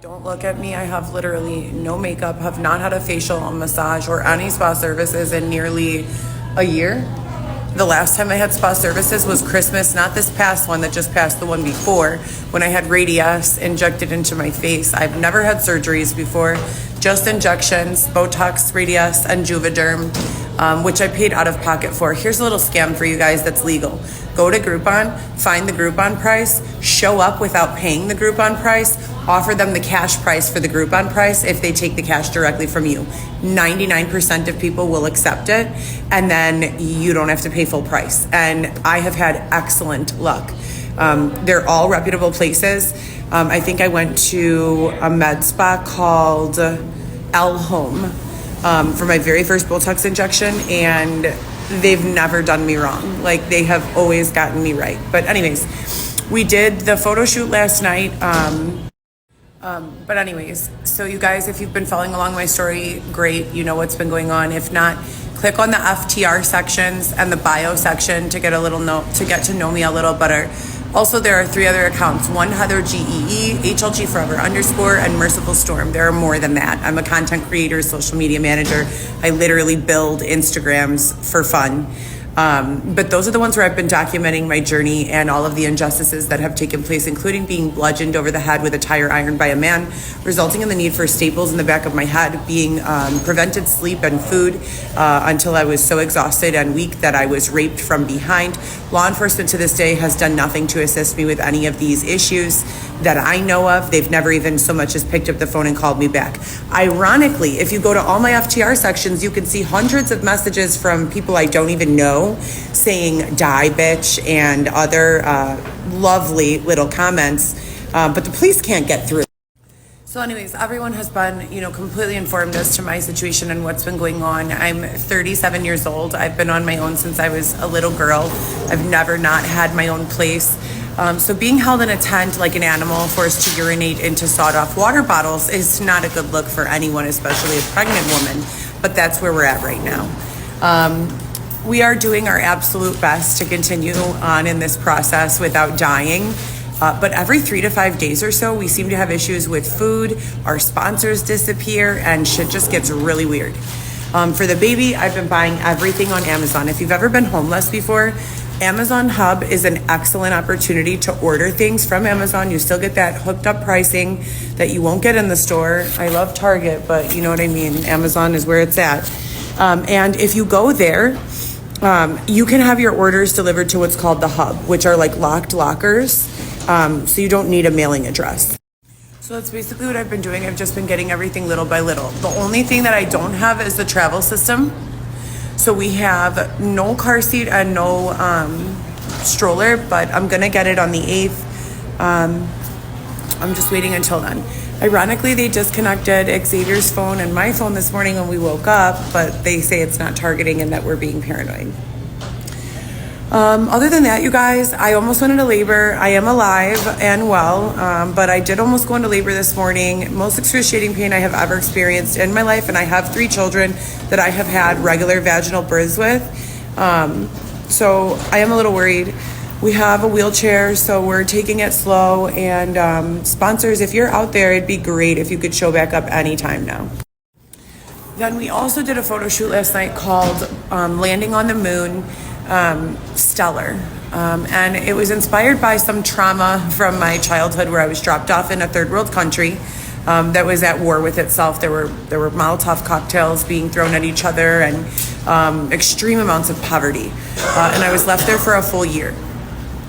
Don't look at me. I have literally no makeup, have not had a facial, a massage, or any spa services in nearly a year. The last time I had spa services was Christmas, not this past one that just passed, the one before, when I had Radius injected into my face. I've never had surgeries before, just injections, Botox, Radius, and Juvederm, which I paid out of pocket for. Here's a little scam for you guys that's legal. Go to Groupon, find the Groupon price, show up without paying the Groupon price, offer them the cash price for the Groupon price if they take the cash directly from you. 99% of people will accept it, and then you don't have to pay full price. And I have had excellent luck. They're all reputable places. I think I went to a med spa called El Home for my very first Botox injection, and they've never done me wrong. Like, they have always gotten me right. But anyways, we did the photo shoot last night. But anyways, so you guys, if you've been following along my story, great, you know what's been going on. If not, click on the FTR sections and the bio section to get to know me a little better. Also, there are 3 other accounts: one Heather GEE, HLG Forever _ and Merciful Storm. There are more than that. I'm a content creator, social media manager. I literally build Instagrams for fun. But those are the ones where I've been documenting my journey and all of the injustices that have taken place, including being bludgeoned over the head with a tire iron by a man, resulting in the need for staples in the back of my head, being prevented sleep and food until I was so exhausted and weak that I was raped from behind. Law enforcement to this day has done nothing to assist me with any of these issues that I know of. They've never even so much as picked up the phone and called me back. Ironically, if you go to all my FTR sections, you can see hundreds of messages from people I don't even know saying "die bitch" and other lovely little comments, but the police can't get through. So anyways, everyone has been, completely informed as to my situation and what's been going on. I'm 37 years old. I've been on my own since I was a little girl. I've never not had my own place. So being held in a tent like an animal, forced to urinate into sawed-off water bottles is not a good look for anyone, especially a pregnant woman. But that's where we're at right now. We are doing our absolute best to continue on in this process without dying. But every 3 to 5 days or so, we seem to have issues with food. Our sponsors disappear, and shit just gets really weird. For the baby, I've been buying everything on Amazon. If you've ever been homeless before, Amazon Hub is an excellent opportunity to order things from Amazon. You still get that hooked up pricing that you won't get in the store. I love Target, but you know what I mean. Amazon is where it's at. And if you go there, you can have your orders delivered to what's called the Hub, which are like locked lockers. So you don't need a mailing address. So that's basically what I've been doing. I've just been getting everything little by little. The only thing that I don't have is the travel system. So we have no car seat and no stroller, but I'm gonna get it on the 8th. I'm just waiting until then. Ironically, they disconnected Xavier's phone and my phone this morning when we woke up, but they say it's not targeting and that we're being paranoid. Other than that, you guys, I almost went into labor. I am alive and well, but I did almost go into labor this morning. Most excruciating pain I have ever experienced in my life, and I have 3 children that I have had regular vaginal births with. So I am a little worried. We have a wheelchair, so we're taking it slow. And sponsors, if you're out there, it'd be great if you could show back up anytime now. Then we also did a photo shoot last night called Landing on the Moon. Stellar. And it was inspired by some trauma from my childhood where I was dropped off in a third world country that was at war with itself. There were Molotov cocktails being thrown at each other and extreme amounts of poverty. And I was left there for a full year.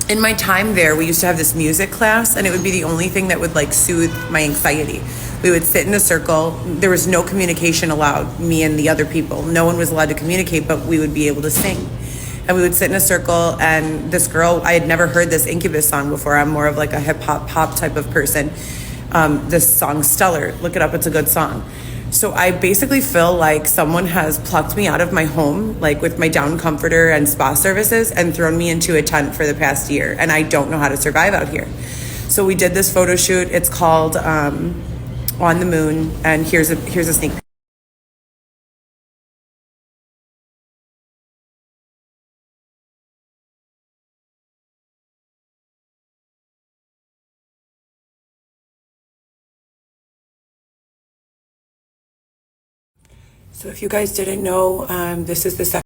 In my time there, we used to have this music class, and it would be the only thing that would soothe my anxiety. We would sit in a circle. There was no communication allowed, me and the other people. No one was allowed to communicate, but we would be able to sing. And we would sit in a circle, and this girl, I had never heard this Incubus song before. I'm more of a hip hop pop type of person. This song, Stellar, look it up, it's a good song. So I basically feel like someone has plucked me out of my home, with my down comforter and spa services, and thrown me into a tent for the past year. And I don't know how to survive out here. So we did this photo shoot. It's called On the Moon, and here's a sneak peek. So if you guys didn't know, this is the second